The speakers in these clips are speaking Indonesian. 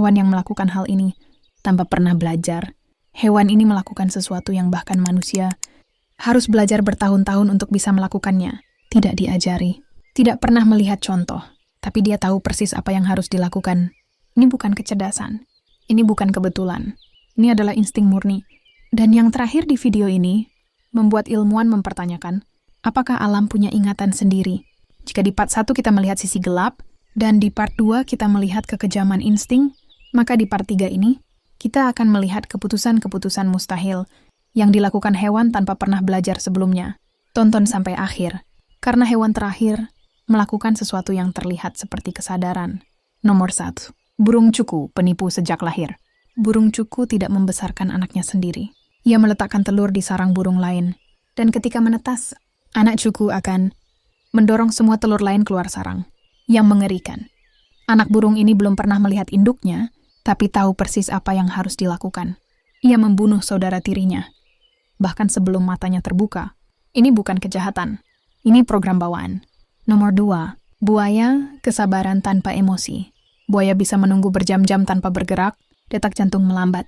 hewan yang melakukan hal ini tanpa pernah belajar. Hewan ini melakukan sesuatu yang bahkan manusia harus belajar bertahun-tahun untuk bisa melakukannya. Tidak diajari, tidak pernah melihat contoh, tapi dia tahu persis apa yang harus dilakukan. Ini bukan kecerdasan, ini bukan kebetulan, ini adalah insting murni. Dan yang terakhir di video ini, membuat ilmuwan mempertanyakan, apakah alam punya ingatan sendiri? Jika di part 1 kita melihat sisi gelap, dan di part 2 kita melihat kekejaman insting, maka di part 3 ini, kita akan melihat keputusan-keputusan mustahil yang dilakukan hewan tanpa pernah belajar sebelumnya. Tonton sampai akhir, karena hewan terakhir melakukan sesuatu yang terlihat seperti kesadaran. Nomor 1. Burung cuku, penipu sejak lahir. Burung cuku tidak membesarkan anaknya sendiri. Ia meletakkan telur di sarang burung lain, dan ketika menetas, anak cuku akan mendorong semua telur lain keluar sarang. Yang mengerikan, anak burung ini belum pernah melihat induknya, tapi tahu persis apa yang harus dilakukan. Ia membunuh saudara tirinya, bahkan sebelum matanya terbuka. Ini bukan kejahatan, ini program bawaan. Nomor 2. Buaya, kesabaran tanpa emosi. Buaya bisa menunggu berjam-jam tanpa bergerak, detak jantung melambat.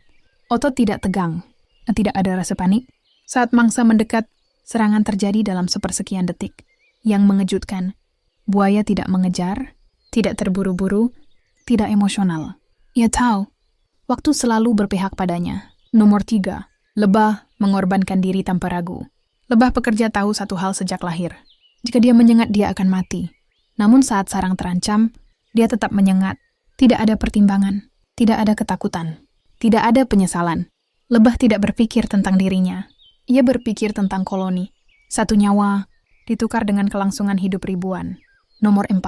Otot tidak tegang, tidak ada rasa panik. Saat mangsa mendekat, serangan terjadi dalam sepersekian detik. Yang mengejutkan, buaya tidak mengejar, tidak terburu-buru, tidak emosional. Ia tahu, waktu selalu berpihak padanya. Nomor 3. Lebah mengorbankan diri tanpa ragu. Lebah pekerja tahu satu hal sejak lahir. Jika dia menyengat, dia akan mati. Namun saat sarang terancam, dia tetap menyengat. Tidak ada pertimbangan, tidak ada ketakutan, tidak ada penyesalan. Lebah tidak berpikir tentang dirinya. Ia berpikir tentang koloni. Satu nyawa ditukar dengan kelangsungan hidup ribuan. Nomor 4.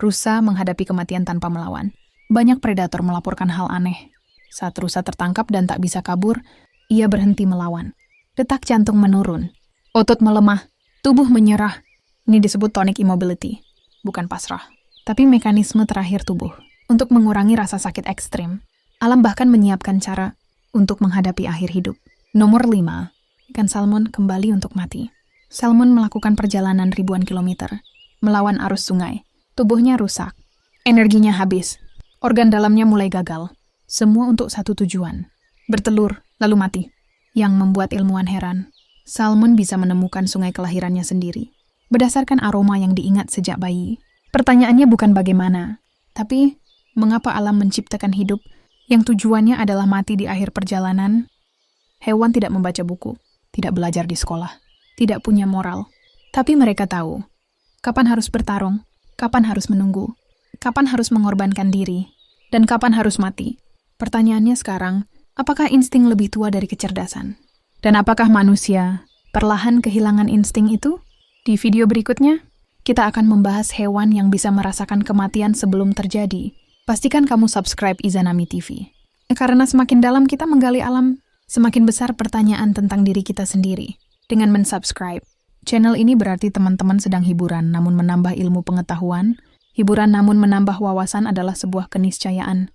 Rusa menghadapi kematian tanpa melawan. Banyak predator melaporkan hal aneh. Saat rusa tertangkap dan tak bisa kabur, ia berhenti melawan. Detak jantung menurun. Otot melemah. Tubuh menyerah. Ini disebut tonic immobility. Bukan pasrah, tapi mekanisme terakhir tubuh. Untuk mengurangi rasa sakit ekstrim, alam bahkan menyiapkan cara untuk menghadapi akhir hidup. Nomor 5. Ikan salmon kembali untuk mati. Salmon melakukan perjalanan ribuan kilometer, melawan arus sungai. Tubuhnya rusak. Energinya habis. Organ dalamnya mulai gagal. Semua untuk satu tujuan. Bertelur, lalu mati. Yang membuat ilmuwan heran. Salmon bisa menemukan sungai kelahirannya sendiri. Berdasarkan aroma yang diingat sejak bayi. Pertanyaannya bukan bagaimana, tapi mengapa alam menciptakan hidup yang tujuannya adalah mati di akhir perjalanan? Hewan tidak membaca buku, tidak belajar di sekolah, tidak punya moral. Tapi mereka tahu kapan harus bertarung, kapan harus menunggu, kapan harus mengorbankan diri, dan kapan harus mati. Pertanyaannya sekarang, apakah insting lebih tua dari kecerdasan? Dan apakah manusia perlahan kehilangan insting itu? Di video berikutnya, kita akan membahas hewan yang bisa merasakan kematian sebelum terjadi. Pastikan kamu subscribe Izanami TV. Karena semakin dalam kita menggali alam, semakin besar pertanyaan tentang diri kita sendiri. Dengan mensubscribe, channel ini berarti teman-teman sedang hiburan namun menambah ilmu pengetahuan. Hiburan namun menambah wawasan adalah sebuah keniscayaan.